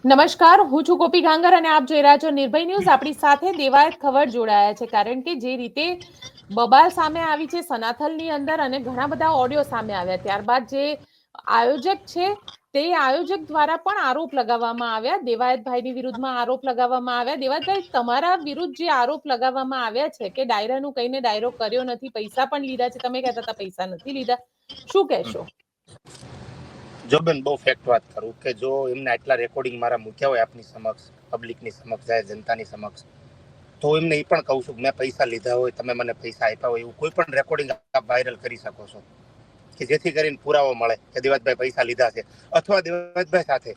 નમસ્કાર, હું છું ગોપી ગાંગર અને આપ જોઈ રહ્યા છો નિર્ભય ન્યૂઝ. આપણી સાથે દેવાયત ખબર જોડાયા છે, કારણ કે જે રીતે બબાલ સામે આવી છે સનાથલની અંદર અને ઘણા બધા ઓડિયો સામે આવ્યા, ત્યારબાદ જે આયોજક છે તે આયોજક દ્વારા પણ આરોપ લગાવવામાં આવ્યા. દેવાયતભાઈની વિરુદ્ધમાં આરોપ લગાવવામાં આવ્યા. દેવાયતભાઈ, તમારા વિરુદ્ધ જે આરોપ લગાવવામાં આવ્યા છે કે ડાયરાનું કહીને ડાયરો કર્યો નથી, પૈસા પણ લીધા છે, તમે કહેતા હતા પૈસા નથી લીધા, શું કહેશો? જો બેન, બહુ ફેક્ટ વાત કરું કે જો એમને આટલા રેકોર્ડિંગ મારા મૂક્યા હોય આપની સમક્ષ, પબ્લિકની સમક્ષ, જાય જનતાની સમક્ષ, તો એમને એ પણ કહું છું કે મેં પૈસા લીધા હોય, તમે મને પૈસા આપ્યા હોય, એવું કોઈ પણ રેકોર્ડિંગ આપ વાયરલ કરી શકો છો કે જેથી કરીને પુરાવો મળે કે દેવાયતભાઈ પૈસા લીધા છે, અથવા દેવાયતભાઈ સાથે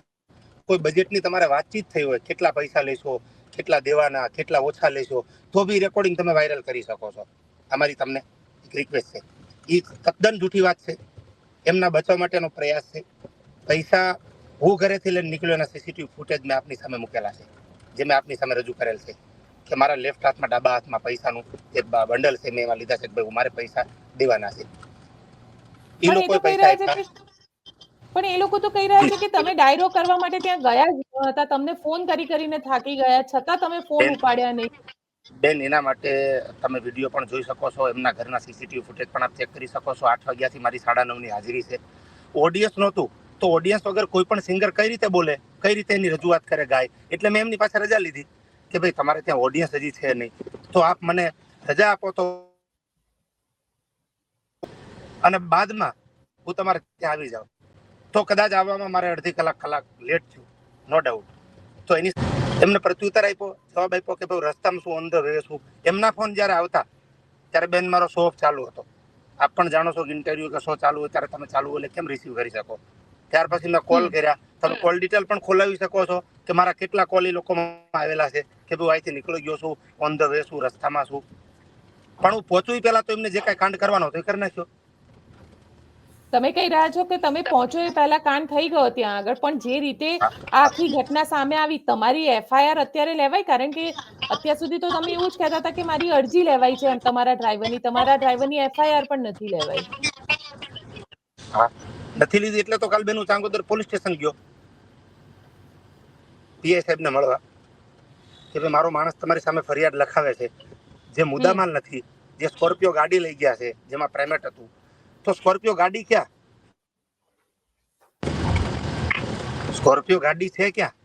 કોઈ બજેટની તમારે વાતચીત થઈ હોય, કેટલા પૈસા લેશો, કેટલા દેવાના, કેટલા ઓછા લેશો, તો બી રેકોર્ડિંગ તમે વાયરલ કરી શકો છો. અમારી તમને એક રિક્વેસ્ટ છે. એ તદ્દન જૂઠી વાત છે, એમના બચાવ માટેનો પ્રયાસ છે. પૈસા હું ઘરેથી લઈને નીકળ્યો એના સીસીટીવી ફૂટેજ મેં આપની સામે મૂકેલા છે, જે મેં આપની સામે રજૂ કરેલ છે કે મારા લેફ્ટ હાથમાં ડાબા હાથમાં પૈસાનું એક બંડલ છે, મેં એમાં લીધા છે કે ભાઈ મારે પૈસા દેવાના છે. એ લોકો પૈસા આપ્યા. પણ એ લોકો તો કહી રહ્યા છે કે તમે ડાયરો કરવા માટે ત્યાં ગયા જ હતા, તમને ફોન કરીને થાકી ગયા છતાં તમે ફોન ઉપાડ્યા નહીં. બેન, એના માટે તમે વિડીયો પણ જોઈ શકો છો, એમના ઘરના સીસીટીવી ફૂટેજ પણ આપ ચેક કરી શકો છો. 8 વાગ્યાથી મારી 9:30ની હાજરી છે. ઓડિયન્સ નહોતું તો ઓડિયન્સ વગર કોઈ પણ સિંગર કઈ રીતે બોલે, કઈ રીતે એની રજૂઆત કરે, ગાય, એટલે મેં એમની પાસે રજા લીધી કે ભાઈ તમારે ત્યાં ઓડિયન્સ હજી છે નહીં, તો આપ મને રજા આપો તો અને બાદમાં હું તમારે ત્યાં આવી જાઉં. તો કદાચ આવવામાં મારે અડધી કલાક લેટ થયું, નો ડાઉટ. તો એની એમને પ્રત્યુત્તર આપ્યો, જવાબ આપ્યો કે ભાઈ રસ્તામાં શું, ઓન ધ વે શું. એમના ફોન જ્યારે આવતા ત્યારે બેન મારો શો ઓફ ચાલુ હતો. આપ પણ જાણો છો કે ઇન્ટરવ્યુ કે શો ચાલુ હોય ત્યારે તમે ચાલુ એટલે કેમ રિસીવ કરી શકો. ત્યાર પછી મેં કોલ કર્યા, તમે કોલ ડિટેલ પણ ખોલાવી શકો છો કે મારા કેટલા કોલ એ લોકો આવેલા છે કે ભાઈ અહીંથી નીકળી ગયો છું, ઓન ધ વે શું, રસ્તામાં શું. પણ હું પહોંચું પહેલા તો એમને જે કાંઈ કાંડ કરવાનો હતો એ કરી નાખ્યો. તમે કહી રહ્યા છો કે તમે પહોંચો એ પહેલા કાંડ થઈ ગયો ત્યાં આગળ, પણ જે રીતે આ આખી ઘટના સામે આવી, તમારી એફઆઈઆર અત્યારે લેવાય? કારણ કે અત્યાર સુધી તો તમે એવું જ કહેતા હતા કે મારી અરજી લેવાય છે તમારા ડ્રાઈવરની એફઆઈઆર પણ નથી લેવાઈ. હા, નથી લીધી એટલે તો કાલ બેન હું ચાંગોદર પોલીસ સ્ટેશન ગયો પીઆઈ સાહેબને મળવા કે ભાઈ મારો માણસ તમારી સામે ફરિયાદ લખાવે છે, જે મુદ્દામાલ નથી, જે સ્કોર્પિયો ગાડી લઈ ગયા છે જેમાં પ્રાઇવેટ હતું, તો સ્કોર્પિયો ગાડી ક્યાં, સ્કોર્પિયો ગાડી છે ક્યાં?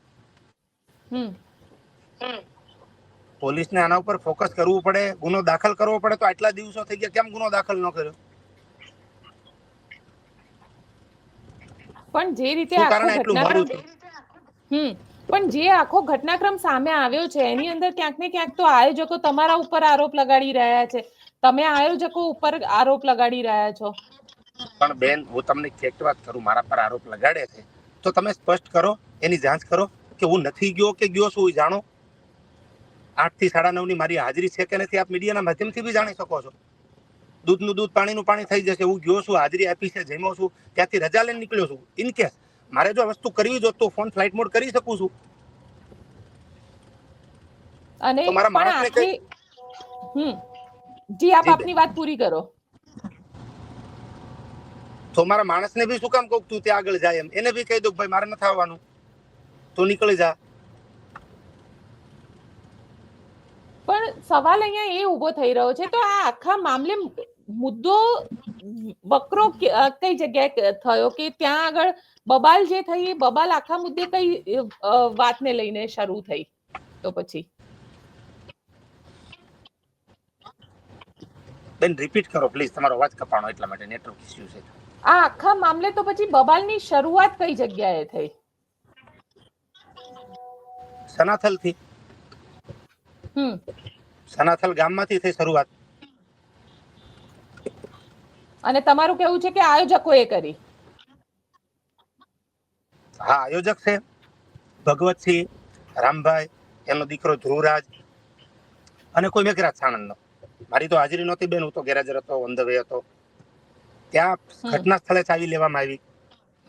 પોલીસને આના ઉપર ફોકસ કરવું પડે, ગુનો દાખલ કરવો પડે. તો આટલા દિવસો થઈ ગયા, કેમ ગુનો દાખલ ન કર્યો? પણ જે રીતે આખો ઘટનાક્રમ પણ જે આખો ઘટનાક્રમ સામે આવ્યો છે એની અંદર ક્યાંક ને ક્યાંક તો આયોજકો તમારા ઉપર આરોપ લગાડી રહ્યા છે, તમે આયોજકો ઉપર આરોપ લગાડી રહ્યા છો. પણ બેન, હું તમને ફેક્ટ વાત કરું, મારા પર આરોપ લગાડે છે તો તમે સ્પષ્ટ કરો, એની જાંચ કરો કે હું નથી ગયો કે ગયો છું, જાણો. 8 થી 9:30ની મારી હાજરી છે કે નથી, આપ મીડિયાના માધ્યમથી બી જાણી શકો છો. દૂધનું દૂધ પાણીનું પાણી થઈ જશે. હું ગયો છું, હાજરી આપી છે, જમ્યો છું, ત્યાંથી રજા લઈને નીકળ્યો છું. ઇન કેસ મારે જો વસ્તુ કરવી જો તો ફોન ફ્લાઇટ મોડ કરી શકું છું. અને તો મારા પણ માણસને આખી જી આપ આપની વાત પૂરી કરો. તો મારા માણસને બી શું કામ કહું તું ત્યાં આગળ જાય, એમ એને બી કહી દઉં ભાઈ મારે નથી આવવાનું, તું નીકળી જા. પણ સવાલ અહીંયા એ ઉભો થઈ રહ્યો છે, તો આ આખા મામલે મુદ્દો વકરો કઈ જગ્યાએ થયો કે ત્યાં આગળ બબાલ જે થઈ એ બબાલ આખા મુદ્દે કઈ વાતને લઈને શરૂ થઈ? તો પછી બેન રિપીટ કરો પ્લીઝ, તમારો અવાજ કપાણો એટલા માટે, નેટવર્ક ઇશ્યુ છે. આ આખા મામલે તો પછી બબાલની શરૂઆત કઈ જગ્યાએ થઈ? સનાથલ થી. સનાથલ ગામમાંથી થઈ શરૂઆત. અને તમારું કેવું છે કે આયોજકોએ કરી? હા, આયોજક છે ભગવતસિંહ, રામભાઈ, એનો દીકરો ધ્રુવરાજ અને કોઈ મેઘરાજ સાણંદનો. મારી તો હાજરી નહોતી બેન, હું તો ગેરહાજર હતો, ઓન ધ વે હતો. ત્યાં ઘટના સ્થળે ચાવી લેવામાં આવી,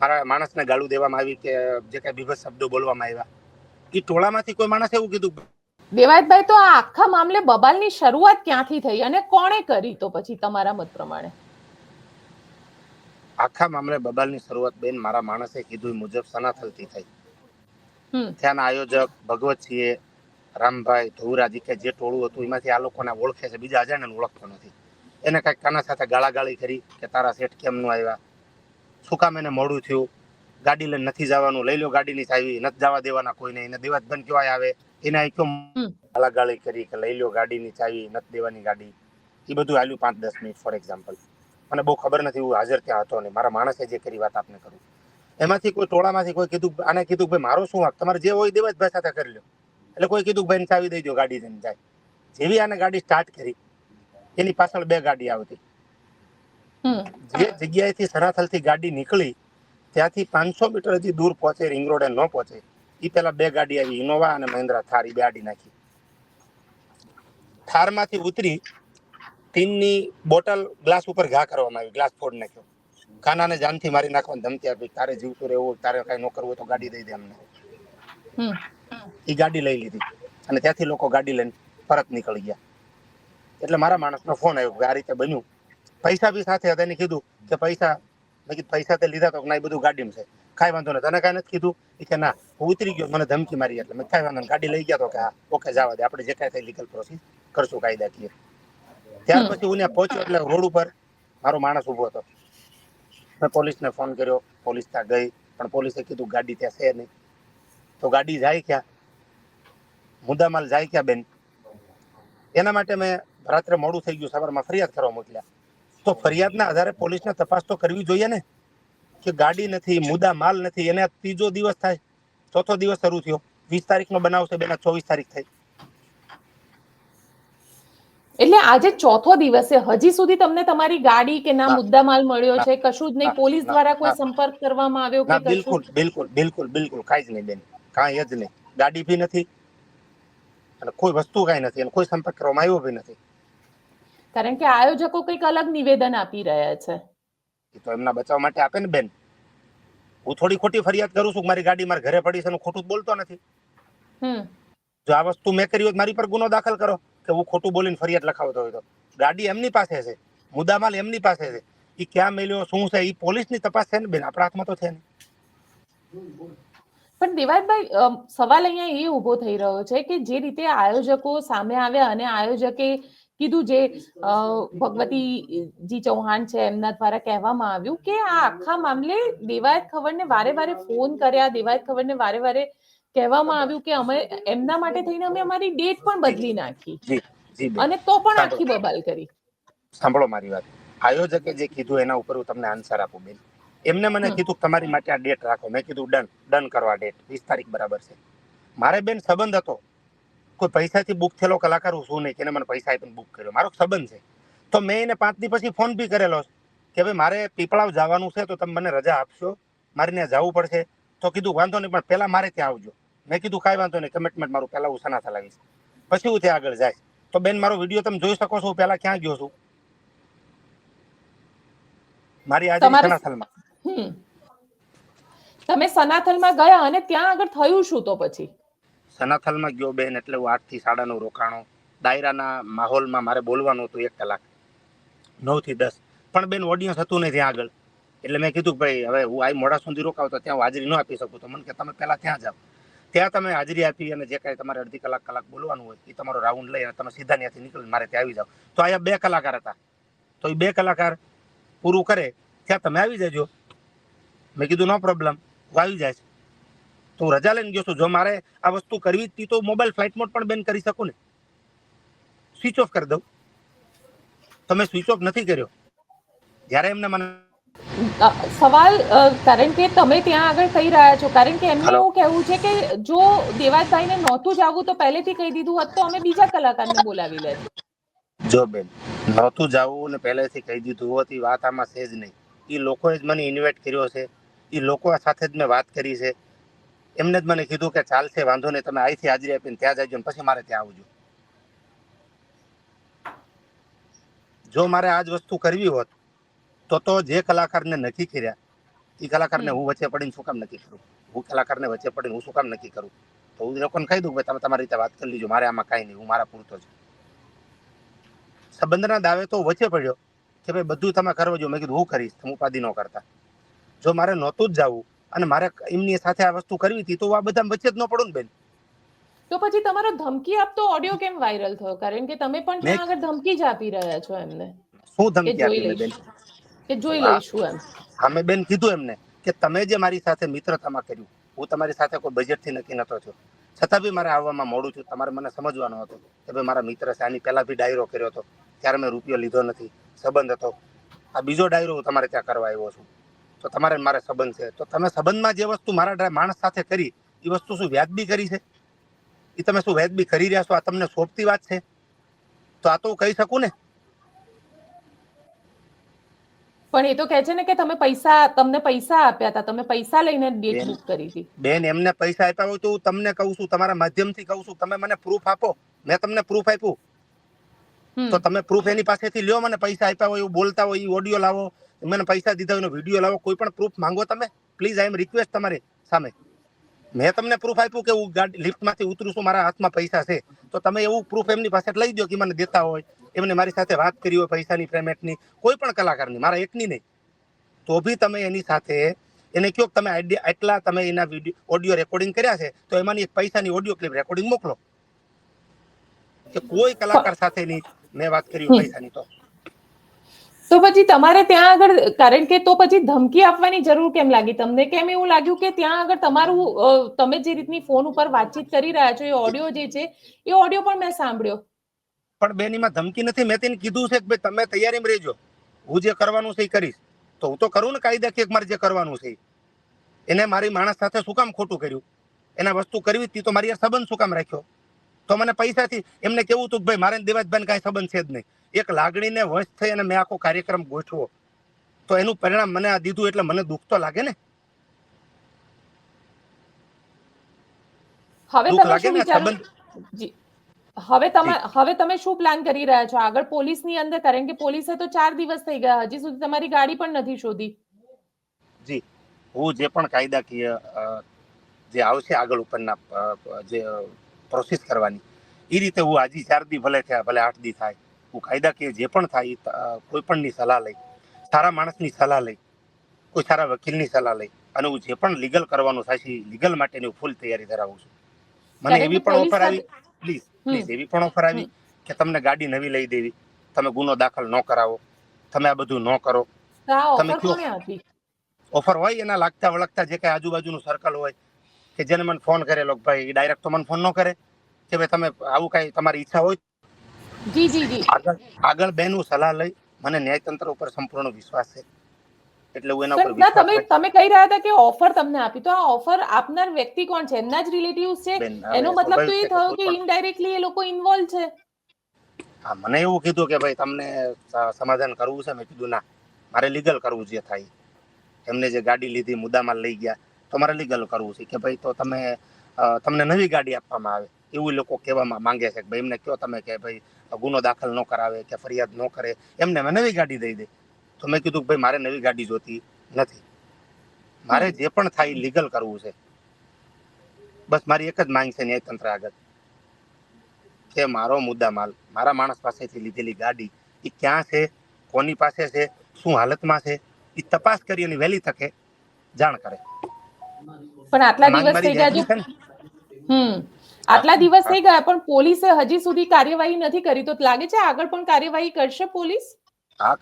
મારા માણસને ગાળું દેવામાં આવી કે જે કઈ બીભત્સ શબ્દો બોલવામાં આવ્યા. એ ટોળામાંથી કોઈ માણસ એવું કીધું. દેવાયતભાઈ, તો આ આખા મામલે બબાલની શરૂઆત ક્યાંથી થઈ અને કોણે કરી તો પછી તમારા મત પ્રમાણે? આખા મામલે બબાલની શરૂઆત બેન મારા માણસે કીધું મુજબ સનાથલથી થઈ. હમ ત્યાંના આયોજક ભગવતસિંહે, રામભાઈ, ધોવરાજી કે જે ટોળું હતું એમાંથી આ લોકોને ઓળખે છે, બીજા અજાણ્યાને ઓળખતો નથી. એને કાંઈક કાના સાથે ગાળાગાળી કરી કે તારા શેઠ કેમ ન આવ્યા, શું કામ એને મોડું થયું, ગાડી લઈને નથી જવાનું, લઈ લો ગાડીની ચાવી, નથી જવા દેવાના કોઈને, એને દેવા બંધ કયો આવે, એને અહીં કયો હમ ગાળાગાળી કરી કે લઈ લો ગાડીની ચાવી, નથી દેવાની ગાડી. એ બધું હાલ્યું 5-10 મિનિટ ફોર એક્ઝામ્પલ. મને બહુ ખબર નથી, હું હાજર ત્યાં હતો નહીં, મારા માણસે જે કરી વાત આપને કરું. એમાંથી કોઈ ટોળામાંથી કોઈ કીધું, આને કીધું ભાઈ મારો શું વાંક, તમારે જે હોય દેવાજભાઈ સાથે કરી લો. એટલે કોઈ કીધું ભાઈને ચાવી દઈ દો, ગાડી જઈને જાય. જેવી આને ગાડી સ્ટાર્ટ કરી એની પાછળ 2 ગાડી આવતી. જે જગ્યાએથી સનાથલથી ગાડી નીકળી ત્યાંથી 500 મીટર હજી દૂર પહોંચે, રિંગ રોડે ન પહોંચે એ પેલા 2 ગાડી આવી, ઇનોવા અને મહિન્દ્રા થાર, એ 2 ગાડી નાખી. થારમાંથી ઉતરી ટીનની બોટલ ગ્લાસ ઉપર ઘા કરવામાં આવી, ગ્લાસ ફોડ નાખ્યો. કાનાને જાનથી મારી નાખવાની ધમકી આપી, તારે જીવતું રહેવું, તારે કઈ ન કરવું હોય તો ગાડી દઈ દે અમને. એ ગાડી લઈ લીધી અને ત્યાંથી લોકો ગાડી લઈને પરત નીકળી ગયા. એટલે મારા માણસનો ફોન આવ્યો કે આ રીતે બન્યું, પૈસા બી સાથે હતા. એને કીધું કે પૈસા, મેં કીધું પૈસા તે લીધા તો ના, એ બધું ગાડીમાં છે, કાંઈ વાંધો નહીં, તને કાંઈ નથી કીધું? એ કે ના, હું ઉતરી ગયો, મને ધમકી મારી. એટલે મેં કાંઈ વાંધો નહીં, ગાડી લઈ ગયા તો કે હા ઓકે જવા દે, આપણે જે કાંઈ થાય લીગલ પ્રોસેસ કરશું કાયદાકીય. ત્યાર પછી હું ત્યાં પહોંચ્યો એટલે રોડ ઉપર મારો માણસ ઊભો હતો. મેં પોલીસને ફોન કર્યો, પોલીસ ત્યાં ગઈ, પણ પોલીસે કીધું ગાડી ત્યાં છે નહીં. તો ગાડી જાય ક્યાં, મુદ્દામાલ જાય ક્યાં બેન? એના માટે મેં રાત્રે મોડું થઈ ગયું, સવારમાં ફરિયાદ કરવા મોકલ્યા. તો ફરિયાદના આધારે પોલીસને તપાસ તો કરવી જોઈએ ને, કે ગાડી નથી, મુદ્દા માલ નથી. એને 3જો દિવસ થાય, 4થો દિવસ શરૂ થયો, 20 તારીખનો બનાવ છે, બેના 24 તારીખ થઈ. એટલે આજે 4થો દિવસ છે, હજી સુધી તમને તમારી ગાડી કે ના મુદ્દામાલ મળ્યો છે, કશું જ નહીં? પોલીસ દ્વારા કોઈ સંપર્ક કરવામાં આવ્યો કે કશું? બિલકુલ બિલકુલ બિલકુલ બિલકુલ કાંઈ જ નહીં બેન, કાંઈ જ નહીં. ગાડી બી નથી અને કોઈ વસ્તુ કાંઈ નથી, અને કોઈ સંપર્ક કરવામાં આવ્યો બી નથી. કારણ કે આયોજકો કંઈક અલગ નિવેદન આપી રહ્યા છે. એ તો એમના બચાવ માટે આપે ને બેન. હું થોડી ખોટી ફરિયાદ કરું છું, મારી ગાડી મારા ઘરે પડી છે, હું ખોટું બોલતો નથી. જો આ વસ્તુ મેં કરી હોય મારી પર ગુનો દાખલ કરો કે હું ખોટું બોલીને ફરિયાદ લખાવતો હોય તો. ગાડી એમની પાસે છે, મુદ્દામાલ એમની પાસે છે, એ ક્યાં મેલ્યો શું છે એ પોલીસની તપાસ છે ને બેન, આપણા હાથમાં તો છે ને. પણ દેવાયતભાઈ, સવાલ અહીંયા એ ઉભો થઈ રહ્યો છે કે જે રીતે આયોજકો સામે આવ્યા અને આયોજકે કીધું, જે ભગવતીજી ચૌહાણ છે એમના દ્વારા કહેવામાં આવ્યું કે આ આખા મામલે દેવાયત ખવડને વારે વારે ફોન કર્યા, દેવાયત ખવડને વારે વારે કહેવામાં આવ્યું કે અમે એમના માટે થઈને અમે અમારી ડેટ પણ બદલી નાખી, અને તો પણ આખી બબાલ કરી. સાંભળો મારી વાત, આયોજકે જે કીધું એના ઉપર હું તમને આન્સર આપું બેન. એમને મને કીધું તમારી માટે આ ડેટ રાખો, મેં કીધું ડન કરવા ડેટ 20 તારીખ બરાબર છે. મારે બેન સંબંધ હતો, કોઈ પૈસાથી બુક થયેલો કલાકાર હું શું નહીં કે એને મને પૈસા આપીને બુક કર્યો, મારો સંબંધ છે. તો મેં એને 5 દી પછી ફોન બી કરેલો કે ભાઈ મારે પીપળાવ જવાનું છે, તો તમે મને રજા આપશો, મારે ત્યાં જવું પડશે. તો કીધું વાંધો નહીં, પણ પહેલા મારે ત્યાં આવજો. મેં કીધું કાંઈ વાંધો નહીં, કમિટમેન્ટ મારું પહેલા હું સનાથલ આવીશ, પછી હું ત્યાં આગળ જાય. તો બેન મારો વિડીયો તમે જોઈ શકો છો, પહેલા ક્યાં ગયો છું, મારી હાજરી સનાથલમાં. તમે સનાથલમાં ગયા અને ત્યાં આગળ થયું શું? તો પછી સનાથલમાં ગયો બેન, એટલે હું 8 થી 9:30 રોકાણો. ડાયરાના માહોલમાં મારે બોલવાનું હતું 1 કલાક, 9 થી 10. પણ બેન ઓડિયન્સ હતું નહીં ત્યાં આગળ. એટલે મેં કીધું ભાઈ હવે હું આ મોડા સુધી રોકાવ તો ત્યાં હાજરી ન આપી શકું. તો મને કે તમે પહેલા ત્યાં જાઓ. ત્યાં તમે હાજરી આપી અને જે કાંઈ તમારે અડધી કલાક બોલવાનું હોય એ તમારો રાઉન્ડ લઈ અને તમે સીધા ત્યાંથી નીકળીને મારે ત્યાં આવી જાઓ. તો અહીંયા 2 કલાકાર હતા, તો એ 2 કલાકાર પૂરું કરે ત્યાં તમે આવી જજો. મેં કીધું નો પ્રોબ્લેમ, હું આવી જાય. તો રજા લઈને ગયો છું. જો મારે આ વસ્તુ કરવી હતી તો મોબાઈલ ફ્લાઇટ મોડ પણ બેન કરી શકું ને, સ્વિચ ઓફ કરી દઉં. તમે સ્વિચ ઓફ નથી કર્યો. જ્યારે એમને મને સવાલ, કારણ કે તમે ત્યાં આગળ કહી રહ્યા છો, કારણ કે એમને એવું કહેવું છે કે જો દેવાયતભાઈને નહોતું જ આવવું તો પહેલેથી કહી દીધું હોત તો અમે બીજા કલાકારને બોલાવી લેત. જો બેન નહોતું જવું ને પહેલેથી કહી દીધું હોત, એ વાત આમાં છે જ નહીં. એ લોકોએ જ મને ઇન્વાઇટ કર્યો છે, એ લોકો સાથે જ મેં વાત કરી છે. એમને જ મને કીધું કે ચાલશે વાંધો નહીં, તમે અહીંથી હાજરી આપીને ત્યાં જજો ને પછી મારે ત્યાં આવજો. જો મારે આ જ વસ્તુ કરવી હોત તો જે કલાકારને નક્કી કર્યા એ કલાકારને હું વચ્ચે પડીને શું કામ નક્કી કરું? હું કલાકારને વચ્ચે પડીને હું શું કામ નક્કી કરું? તો હું લોકોને કહી દઉં કે તમે તમારી રીતે વાત કરી લીજો, મારે આમાં કાંઈ નહીં, હું મારા પૂરતો જ. સંબંધના દાવે તો વચ્ચે પડ્યો કે ભાઈ બધું તમે કરવો જો. મેં કીધું હું કરીશ, તમે ઉપાધિ ન કરતા. જો મારે નહોતું જ જવું અને મારે એમની સાથે આ વસ્તુ કરવી હતી, તો આ બધા વચ્ચે જ ન પડું ને બેન. તો પછી તમારો ધમકી આપતો ઓડિયો કેમ વાયરલ થયો? કારણ કે તમે પણ મેં ત્યાં આગળ ધમકી જ આપી રહ્યા છો એમને શું કે ધમકી જોઈ આપી મેં બેન? લઈશું, કે જોઈ લઈશું એમ. અમે બેન કીધું એમને કે તમે જે મારી સાથે મિત્રતામાં કર્યું, હું તમારી સાથે કોઈ બજેટથી નક્કી નતો થયો, છતાં બી મારે આવવામાં મોડું થયું. તમારે મને સમજવાનો હતો કે ભાઈ મારા મિત્ર છે, આની પહેલા બી ડાયરો કર્યો હતો, ત્યારે મેં રૂપિયો લીધો નથી, સંબંધ હતો. આ બીજો ડાયરો હું તમારે ત્યાં કરવા આવ્યો છું, તો તમારે મારે સંબંધ છે. તો તમે સંબંધમાં જે વસ્તુ મારા માણસ સાથે કરી, એ વસ્તુ શું વ્યાજબી કરી છે? એ તમે શું વ્યાજબી કરી રહ્યા છો? આ તમને સોંપતી વાત છે? તો આ તો હું કહી શકું ને. પણ એ તો કહે છે ને કે તમને પૈસા આપ્યા હતા, તમે પૈસા લઈને ડેટ બેન બુક કરી હતી. બેન એમને પૈસા આપ્યા હોય તો હું તમને કહું છું, તમારા માધ્યમથી કહું છું, તમે મને પ્રૂફ આપો. મેં તમને પ્રૂફ આપ્યું તો તમે પ્રૂફ એની પાસેથી લ્યો. મને પૈસા આપ્યા હોય એવું બોલતા હોય, એ ઓડિયો લાવો, મને પૈસા દીધા હોય વિડીયો લાવો, કોઈ પણ પ્રૂફ માંગો તમે. પ્લીઝ, આઈ એમ રિક્વેસ્ટ તમારી સામે. મેં તમને પ્રૂફ આપ્યું કે હું ગાડી લિફ્ટમાંથી ઉતરું છું, મારા હાથમાં પૈસા છે, તો તમે એવું પ્રૂફ એમની પાસે લઈ દો કે મને દેતા હોય, એમને મારી સાથે વાત કરી હોય પૈસાની પેમેન્ટની, કોઈ પણ કલાકારની, મારા એકની નહીં, તો બી તમે એની સાથે એને કહો તમે આટલા તમે એના વિડીયો ઓડિયો રેકોર્ડિંગ કર્યા છે, તો એમાંની એક પૈસાની ઓડિયો ક્લિપ રેકોર્ડિંગ મોકલો. કે કોઈ કલાકાર સાથેની મેં વાત કરી પૈસાની. તો પછી તમારે ત્યાં આગળ, કારણ કે તો પછી ધમકી આપવાની જરૂર કેમ લાગી તમને? કેમ એવું લાગ્યું કે ત્યાં આગળ તમારું તમે જે રીતની ફોન ઉપર વાતચીત કરી રહ્યા છો, એ ઓડિયો જે છે, એ ઓડિયો પણ મેં સાંભળ્યો. પણ બેન એમાં ધમકી નથી. મેં તેને કીધું છે કે ભાઈ તમે તૈયારીમાં રહેજો, હું જે કરવાનું છે એ કરીશ. તો હું તો કરું ને કાયદાકીય, મારે જે કરવાનું છે. એને મારી માણસ સાથે શું કામ ખોટું કર્યું? એના વસ્તુ કરવી હતી તો મારી સંબંધ શું કામ રાખ્યો? તો મને પૈસાથી એમને કેવું હતું કે ભાઈ મારે દેવાજભાઈ કાંઈ સંબંધ છે જ નહીં. એક લાગણીને વશ થઈ અને મેં આખો કાર્યક્રમ ગોઠવો, તો એનું પરિણામ મને આ દીધું, એટલે મને દુઃખ તો લાગે ને. હવે દુઃખ તમે લાગે શું ને વિચારો? સંબંધ. જી, હવે તમે શું પ્લાન કરી રહ્યા છો આગળ પોલીસની અંદર? કારણ કે પોલીસે તો 4 દિવસ થઈ ગયા, હજી સુધી તમારી ગાડી પણ નથી શોધી. જી, હું જે પણ કાયદાકીય જે આવશે આગળ ઉપરના જે પ્રોસેસ કરવાની, એ રીતે હું આજે 4 દી ભલે થયા, ભલે 8 દી થાય, હું કાયદાકીય જે પણ થાય કોઈ પણની સલાહ લઈ, સારા માણસની સલાહ લઈ, કોઈ સારા વકીલની સલાહ લઈ, અને હું જે પણ લીગલ કરવાનું થાય છે, લીગલ માટેની ફૂલ તૈયારી ધરાવું છું. મને એવી પણ ઓફર આવી, પ્લીઝ એવી પણ ઓફર આવી કે તમને ગાડી નવી લઈ દેવી, તમે ગુનો દાખલ ન કરાવો, તમે આ બધું ન કરો. તમે કયો ઓફર હોય એના લાગતા વળગતા જે કઈ આજુબાજુનું સર્કલ હોય, કે જેને મને ફોન કરેલો, ભાઈ ડાયરેક્ટ તો મને ફોન ન કરે કે ભાઈ તમે આવું કઈ તમારી ઈચ્છા હોય. જી જી જી. આગળ બેનું સલાહ લઈ, મને ન્યાયતંત્ર ઉપર સંપૂર્ણ વિશ્વાસ છે, એટલે હું એના ઉપર વિશ્વાસ. તમે કહી રહ્યા હતા કે ઓફર તમને આપી, તો આ ઓફર આપનાર વ્યક્તિ કોણ છે? એમના જ રિલેટિવ્સ છે? એનો મતલબ તો એ થયો કે ઇનડાયરેક્ટલી એ લોકો ઇન્વોલ્વ છે. હા, મને એવું કીધું કે ભાઈ તમને સમાધાન કરવું છે. મેં કીધું ના, મારે લીગલ કરવું જે થાય. એમને જે ગાડી લીધી, મુદ્દામાલ લઈ ગયા, તો મારે લીગલ કરવું છે કે ભાઈ તો તમને નવી ગાડી આપવામાં આવે, એવું લોકો કહેવામાં માંગે છે કે ભાઈ એમને કહો તમે કે ભાઈ ગુનો દાખલ ન કરાવે કે ફરિયાદ ન કરે, એમને મેં નવી ગાડી દઈ દે. તો મેં કીધું કે ભાઈ મારે નવી ગાડી જોતી નથી, મારે જે પણ થાય લીગલ કરવું છે. બસ મારી એક જ માંગ છે ન્યાયતંત્ર આગળ કે મારો મુદ્દામાલ, મારા માણસ પાસેથી લીધેલી ગાડી, એ ક્યાં છે, કોની પાસે છે, શું હાલતમાં છે, એ તપાસ કરી અને વહેલી તકે જાણ કરે. પણ આટલા માંગ દિવસ મારી થઈ વ્યાજબી છે ને? ગયા, આટલા દિવસ થઈ ગયા પણ પોલીસે હજી સુધી કાર્યવાહી નથી કરી, તો લાગે છે આગળ પણ કાર્યવાહી કરશે પોલીસ? હા,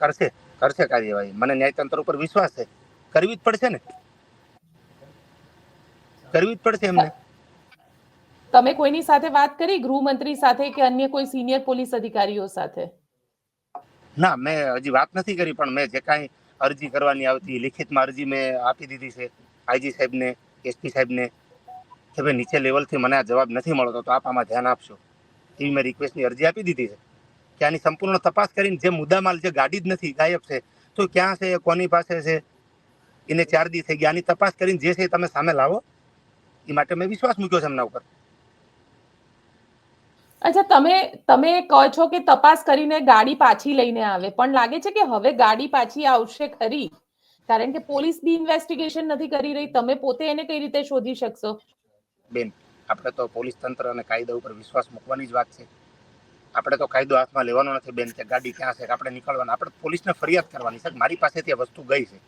કરશે કાર્યવાહી. મને ન્યાયતંત્ર ઉપર વિશ્વાસ છે, કરવી જ પડશે ને, કરવી જ પડશે એમને. તમે કોઈની સાથે વાત કરી, ગૃહમંત્રી સાથે કે અન્ય કોઈ સિનિયર પોલીસ અધિકારીઓ સાથે? ના, મેં હજી વાત નથી કરી, પણ મેં જે કાંઈ અરજી કરવાની આવતી લિખિતમાં અરજી મેં આપી દીધી છે આઈજી સાહેબને, એસપી સાહેબને, કે ભાઈ નીચે લેવલથી મને આ જવાબ નથી મળતો તો આપ આમાં ધ્યાન આપશો, એવી મેં રિક્વેસ્ટની અરજી આપી દીધી છે કે આની સંપૂર્ણ તપાસ કરીને જે મુદ્દામાલ, જે ગાડી જ નથી, ગાયબ છે, તો ક્યાં છે, કોની પાસે છે, એને 4 દી થઈ ગયા, આની તપાસ કરીને જે છે તમે સામે લાવો. એ માટે મેં વિશ્વાસ મૂક્યો છે એમના ઉપર. અચ્છા, તમે કહો છો કે તપાસ કરીને ગાડી પાછી લઈને આવે, પણ લાગે છે કે હવે ગાડી પાછી આવશે ખરી? કારણ કે પોલીસ બી ઇન્વેસ્ટિગેશન નથી કરી રહી, તમે પોતે એને કઈ રીતે શોધી શકશો? બેન, આપણે તો પોલીસ તંત્ર અને કાયદા ઉપર વિશ્વાસ મૂકવાની જ વાત છે. આપણે તો કાયદો હાથમાં લેવાનો નથી બેન, કે ગાડી ક્યાં છે, આપણે નીકળવાના. આપણે પોલીસને ફરિયાદ કરવાની છે મારી પાસેથી આ વસ્તુ ગઈ છે,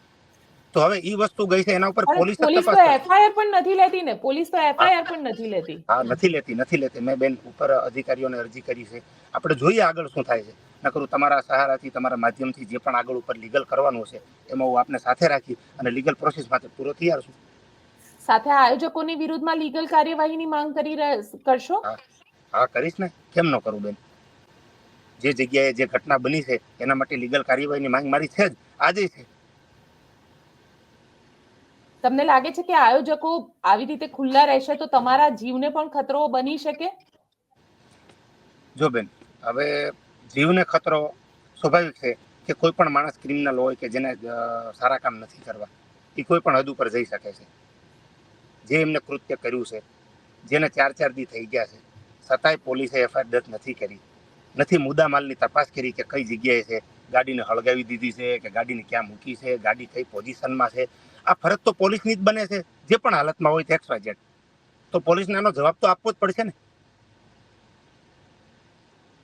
તો હવે ઈ વસ્તુ ગઈ છે એના ઉપર પોલીસ પોલીસ તપાસ તો કરે. એફઆઈઆર પણ નથી લેતી ને, પોલીસ તો એફઆઈઆર પણ નથી લેતી. હા, નથી લેતી. મેં બેન ઉપર અધિકારીઓને અરજી કરી છે. આપણે જોઈએ આગળ શું થાય છે. નકરું તમારા સહારાથી, તમારા માધ્યમથી જે પણ આગળ ઉપર લીગલ કરવાનું છે એમાં હું આપને સાથે રાખી અને લીગલ પ્રોસેસ માટે પૂરો તૈયાર છું. સાથે આયોજકોની વિરુદ્ધમાં લીગલ કાર્યવાહીની માંગ કરશો? હા, કરીશ ને, કેમ ન કરું બેન. જે જગ્યાએ જે ઘટના બની છે એના માટે લીગલ કાર્યવાહીની માંગ મારી છે જ, આજે છે. તમને લાગે છે કે આયોજકો આવી રીતે ખુલ્લા રહેશે તો તમારા જીવને પણ ખતરો બની શકે? જો બેન, હવે જીવને ખતરો સ્વાભાવિક છે કે કોઈ પણ માણસ ક્રિમિનલ હોય કે જેને સારા કામ નથી કરવા, એ કોઈ પણ હદ ઉપર જઈ શકે છે. જે એમને કૃત્ય કર્યું છે, જેને 4 દી થઈ ગયા છે, છતાંય પોલીસે એફઆઈઆર દર્જ નથી કરી, નથી મુદ્દામાલની તપાસ કરી કે કઈ જગ્યાએ છે, ગાડીને હળગાવી દીધી છે કે ગાડીને ક્યાં મૂકી છે, ગાડી કઈ પોઝિશનમાં છે. આ ફરજ તો પોલીસની જ બને છે, જે પણ હાલતમાં હોય XYZ. તો પોલીસને એનો જવાબ તો આપવો જ પડશે ને.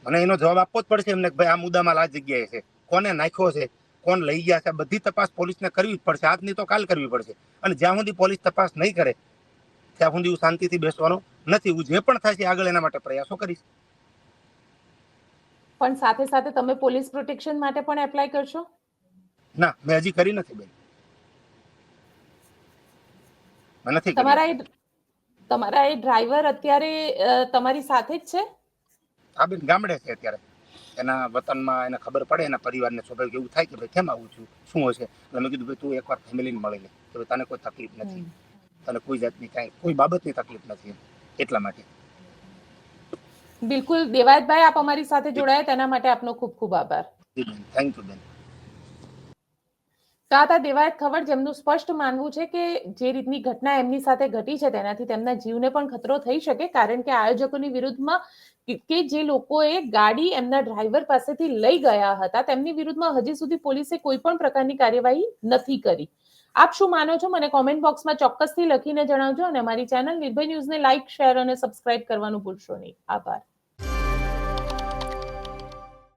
મને એનો જવાબ આપવો જ પડશે એમને કે ભાઈ આ મુદ્દામાલ આ જગ્યાએ છે, કોને નાખ્યો છે, કોણ લઈ ગયા છે, બધી તપાસ પોલીસને કરવી જ પડશે. આજની તો કાલ કરવી પડશે. અને જ્યાં સુધી પોલીસ તપાસ નહીં કરે ત્યાં સુધી હું શાંતિથી બેસવાનો નથી. હું જે પણ થાય છે આગળ એના માટે પ્રયાસો કરીશ. પણ સાથે સાથે તમે પોલીસ પ્રોટેક્શન માટે પણ એપ્લાય કરશો? ના, મેં હજી કરી નથી બેન. મેં નથી કરી. તમારા એ ડ્રાઈવર અત્યારે તમારી સાથે જ છે? હા બેન, ગામડે છે અત્યારે. એના વતનમાં એને ખબર પડે, એના પરિવારને સ્વાભાવિક એવું થાય કે ભાઈ કેમ આવું છું, શું હશે. એટલે મેં કીધું ભાઈ તું એકવાર ફેમિલીને મળી લે કે ભાઈ તને કોઈ તકલીફ નથી, તને કોઈ જાતની કાંઈ કોઈ બાબતની તકલીફ નથી, એટલા માટે. બિલકુલ દેવાયતભાઈ, આપ અમારી સાથે જોડાયા તેના માટે આપનો ખૂબ ખૂબ આભાર. થેન્ક યુ બેન. તો આ દેવાયત ખવડ, જેમનું સ્પષ્ટ માનવું છે કે જે રીતની ઘટના એમની સાથે ઘટી છે તેનાથી તેમના જીવને પણ ખતરો થઈ શકે, કારણ કે આયોજકોની વિરુદ્ધમાં કે જે લોકોએ ગાડી એમના ડ્રાઈવર પાસેથી લઈ ગયા હતા તેમની વિરુદ્ધમાં હજી સુધી પોલીસે કોઈ પણ પ્રકારની કાર્યવાહી નથી કરી. આપ શું માનો છો મને કોમેન્ટ બોક્સમાં ચોક્કસથી લખીને જણાવજો અને અમારી ચેનલ નિર્ભય ન્યૂઝને લાઇક, શેર અને સબસ્ક્રાઇબ કરવાનું ભૂલશો નહીં. આભાર.